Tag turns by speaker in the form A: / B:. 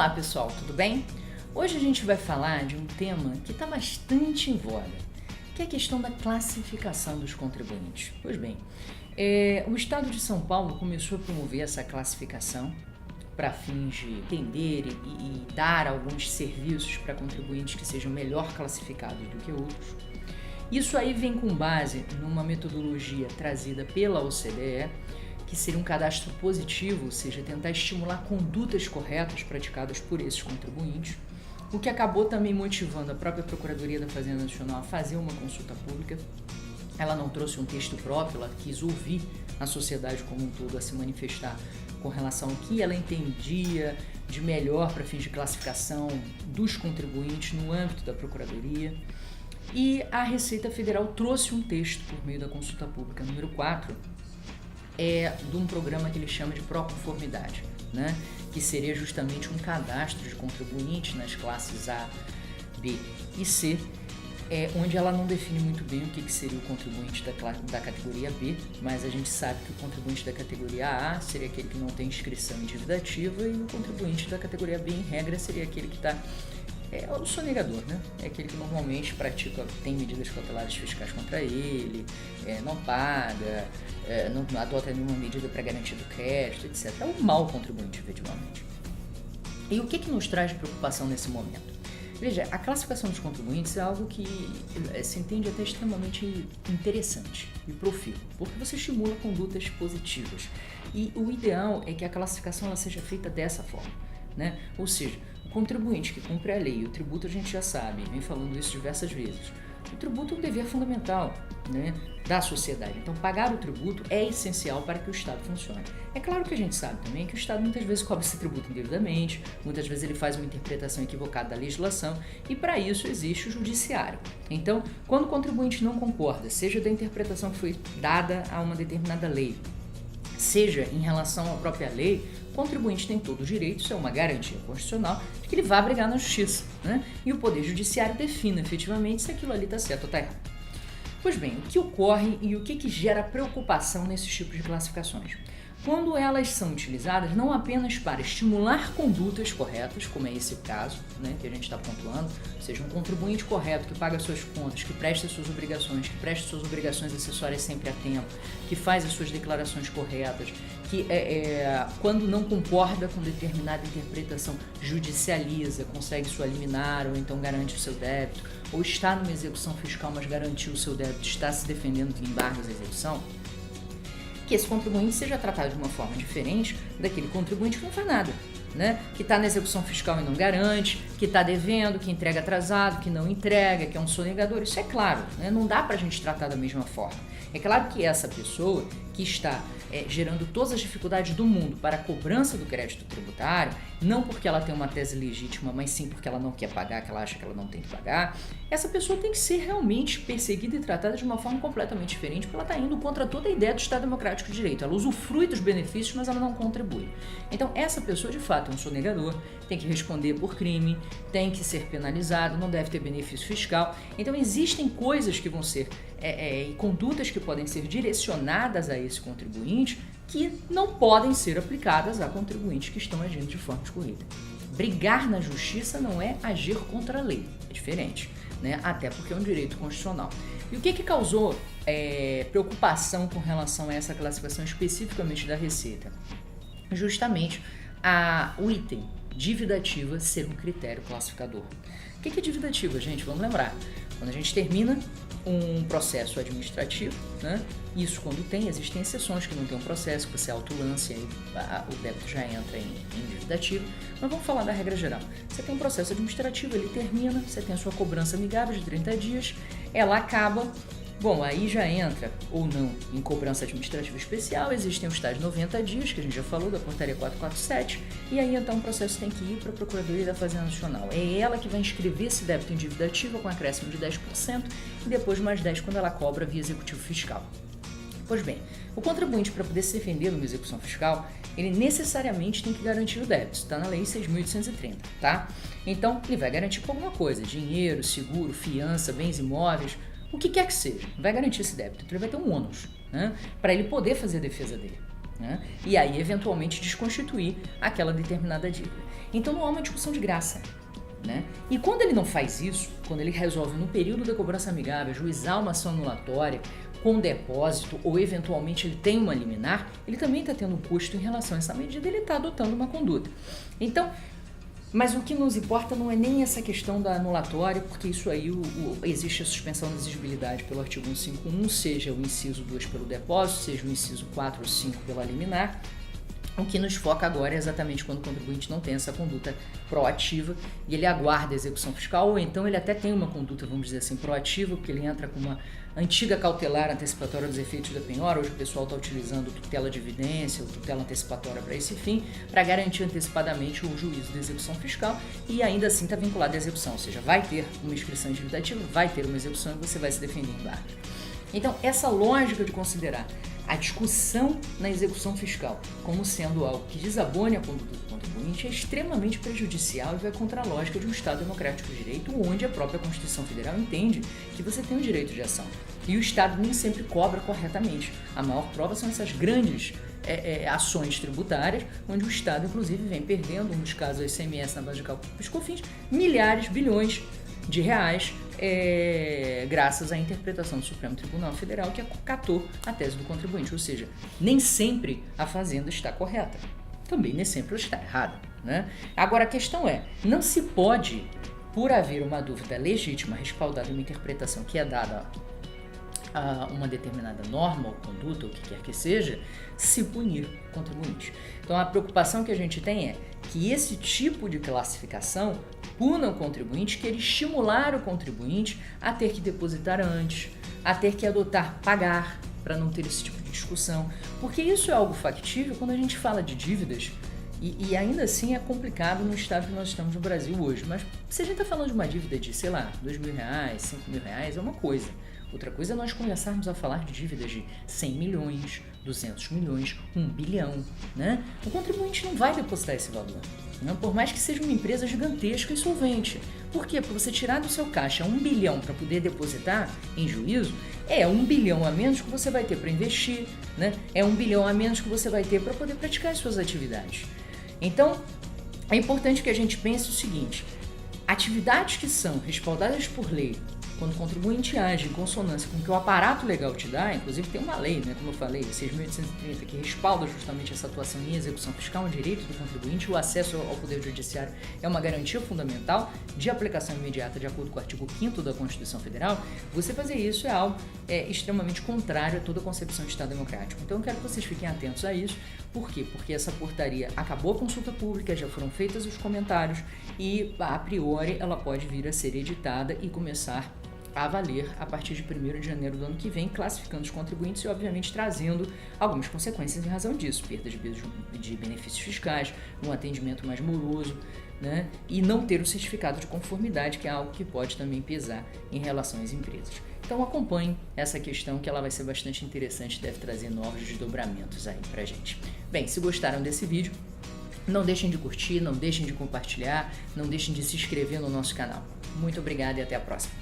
A: Olá pessoal, tudo bem? Hoje a gente vai falar de um tema que está bastante em voga, que é a questão da classificação dos contribuintes. Pois bem, o Estado de São Paulo começou a promover essa classificação para fins de entender e dar alguns serviços para contribuintes que sejam melhor classificados do que outros. Isso aí vem com base numa metodologia trazida pela OCDE, que seria um cadastro positivo, ou seja, tentar estimular condutas corretas praticadas por esses contribuintes, o que acabou também motivando a própria Procuradoria da Fazenda Nacional a fazer uma consulta pública. Ela não trouxe um texto próprio, ela quis ouvir a sociedade como um todo a se manifestar com relação ao que ela entendia de melhor para fins de classificação dos contribuintes no âmbito da Procuradoria. E a Receita Federal trouxe um texto por meio da consulta pública número 4, de um programa que ele chama de pró-conformidade, né? Que seria justamente um cadastro de contribuintes nas classes A, B e C, onde ela não define muito bem o que seria o contribuinte da categoria B, mas a gente sabe que o contribuinte da categoria A seria aquele que não tem inscrição em dívida ativa e o contribuinte da categoria B, em regra, seria aquele que está... É o sonegador, né? É aquele que normalmente tem medidas cautelares fiscais contra ele, não paga, não adota nenhuma medida para garantir do crédito, etc. É um mau contribuinte, efetivamente. E o que nos traz de preocupação nesse momento? Veja, a classificação dos contribuintes é algo que se entende até extremamente interessante e profícuo, porque você estimula condutas positivas. E o ideal é que a classificação ela seja feita dessa forma, né? Ou seja, o contribuinte que cumpre a lei, o tributo a gente já sabe, vem falando isso diversas vezes. O tributo é um dever fundamental, né, da sociedade. Então, pagar o tributo é essencial para que o Estado funcione. É claro que a gente sabe também que o Estado muitas vezes cobra esse tributo indevidamente, muitas vezes ele faz uma interpretação equivocada da legislação e para isso existe o judiciário. Então, quando o contribuinte não concorda, seja da interpretação que foi dada a uma determinada lei, seja em relação à própria lei, o contribuinte tem todo o direito, isso é uma garantia constitucional, de que ele vá brigar na justiça, né? E o Poder Judiciário define efetivamente se aquilo ali está certo ou está errado. Pois bem, o que ocorre e o que gera preocupação nesses tipos de classificações? Quando elas são utilizadas não apenas para estimular condutas corretas, como é esse caso, né, que a gente está pontuando, ou seja, um contribuinte correto que paga suas contas, que presta suas obrigações, que presta suas obrigações acessórias sempre a tempo, que faz as suas declarações corretas, que quando não concorda com determinada interpretação, judicializa, consegue sua liminar ou então garante o seu débito, ou está numa execução fiscal, mas garantiu o seu débito, está se defendendo de embargos à execução, que esse contribuinte seja tratado de uma forma diferente daquele contribuinte que não faz nada, né? Que está na execução fiscal e não garante, que está devendo, que entrega atrasado, que não entrega, que é um sonegador. Isso é claro, né? Não dá para a gente tratar da mesma forma. É claro que essa pessoa que está gerando todas as dificuldades do mundo para a cobrança do crédito tributário, não porque ela tem uma tese legítima, mas sim porque ela não quer pagar, que ela acha que ela não tem que pagar, essa pessoa tem que ser realmente perseguida e tratada de uma forma completamente diferente, porque ela está indo contra toda a ideia do Estado Democrático de Direito. Ela usufrui dos benefícios, mas ela não contribui. Então, essa pessoa, de fato, é um sonegador, tem que responder por crime, tem que ser penalizado, não deve ter benefício fiscal. Então, existem coisas que vão ser, condutas que podem ser direcionadas a esse contribuinte, que não podem ser aplicadas a contribuintes que estão agindo de forma escorrida. Brigar na justiça não é agir contra a lei, é diferente, né? Até porque é um direito constitucional. E o que causou preocupação com relação a essa classificação especificamente da Receita? Justamente o item dívida ativa ser um critério classificador. O que é dívida ativa, gente? Vamos lembrar. Quando a gente termina um processo administrativo, né? Isso quando existem exceções que não tem um processo, que você autolance, aí o débito já entra em dívida ativa. Mas vamos falar da regra geral. Você tem um processo administrativo, ele termina, você tem a sua cobrança amigável de 30 dias, ela acaba, bom, aí já entra ou não em cobrança administrativa especial, existem os tais 90 dias, que a gente já falou, da portaria 447, e aí então o processo tem que ir para a Procuradoria da Fazenda Nacional. É ela que vai inscrever esse débito em dívida ativa com acréscimo de 10% e depois mais 10% quando ela cobra via executivo fiscal. Pois bem, o contribuinte, para poder se defender numa execução fiscal, ele necessariamente tem que garantir o débito. Está na lei 6.830, tá? Então, ele vai garantir com alguma coisa, dinheiro, seguro, fiança, bens imóveis, o que quer que seja, vai garantir esse débito. Então, ele vai ter um ônus, né, para ele poder fazer a defesa dele. né? E aí, eventualmente, desconstituir aquela determinada dívida. Então, não há uma discussão de graça, né? E quando ele não faz isso, quando ele resolve, no período da cobrança amigável, ajuizar uma ação anulatória com depósito ou, eventualmente, ele tem uma liminar, ele também está tendo um custo em relação a essa medida, ele está adotando uma conduta. Então, mas o que nos importa não é nem essa questão da anulatória, porque isso aí existe a suspensão da exigibilidade pelo artigo 151, seja o inciso 2 pelo depósito, seja o inciso 4 ou 5 pela liminar. O que nos foca agora é exatamente quando o contribuinte não tem essa conduta proativa e ele aguarda a execução fiscal, ou então ele até tem uma conduta, vamos dizer assim, proativa, porque ele entra com uma antiga cautelar antecipatória dos efeitos da penhora. Hoje o pessoal está utilizando tutela de evidência ou tutela antecipatória para esse fim, para garantir antecipadamente o juízo da execução fiscal, e ainda assim está vinculado à execução, ou seja, vai ter uma inscrição individuativa, vai ter uma execução e você vai se defender em barra. Então, essa lógica de considerar a discussão na execução fiscal como sendo algo que desabone a conduta do contribuinte é extremamente prejudicial e vai contra a lógica de um Estado democrático de direito, onde a própria Constituição Federal entende que você tem o direito de ação. E o Estado nem sempre cobra corretamente. A maior prova são essas grandes ações tributárias, onde o Estado, inclusive, vem perdendo, nos casos, o ICMS na base de cálculo PIS/COFINS, milhares, bilhões de reais, graças à interpretação do Supremo Tribunal Federal, que acatou a tese do contribuinte. Ou seja, nem sempre a Fazenda está correta, também nem sempre ela está errada, né? Agora, a questão é, não se pode, por haver uma dúvida legítima respaldada em uma interpretação que é dada a uma determinada norma ou conduta, ou o que quer que seja, se punir o contribuinte. Então, a preocupação que a gente tem é que esse tipo de classificação puna o contribuinte, queira estimular o contribuinte a ter que depositar antes, a ter que pagar, para não ter esse tipo de discussão. Porque isso é algo factível quando a gente fala de dívidas, e ainda assim é complicado no estado que nós estamos no Brasil hoje. Mas se a gente está falando de uma dívida de, sei lá, R$2.000, R$5.000, é uma coisa. Outra coisa é nós começarmos a falar de dívidas de 100 milhões, 200 milhões, 1 bilhão, né? O contribuinte não vai depositar esse valor, né? Por mais que seja uma empresa gigantesca e solvente. Por quê? Porque você tirar do seu caixa 1 bilhão para poder depositar em juízo, é 1 bilhão a menos que você vai ter para investir, né? É 1 bilhão a menos que você vai ter para poder praticar as suas atividades. Então, é importante que a gente pense o seguinte: atividades que são respaldadas por lei, quando o contribuinte age em consonância com o que o aparato legal te dá, inclusive tem uma lei, né, como eu falei, 6.830, que respalda justamente essa atuação em execução fiscal, um direito do contribuinte, o acesso ao Poder Judiciário é uma garantia fundamental de aplicação imediata de acordo com o artigo 5º da Constituição Federal. Você fazer isso é algo extremamente contrário a toda a concepção de Estado democrático. Então eu quero que vocês fiquem atentos a isso. Por quê? Porque essa portaria acabou a consulta pública, já foram feitos os comentários e, a priori, ela pode vir a ser editada e começar a valer a partir de 1º de janeiro do ano que vem, classificando os contribuintes e, obviamente, trazendo algumas consequências em razão disso, perda de benefícios fiscais, um atendimento mais moroso, né? E não ter o certificado de conformidade, que é algo que pode também pesar em relação às empresas. Então acompanhe essa questão, que ela vai ser bastante interessante, deve trazer novos desdobramentos aí pra gente. Bem, se gostaram desse vídeo, não deixem de curtir, não deixem de compartilhar, não deixem de se inscrever no nosso canal. Muito obrigado e até a próxima.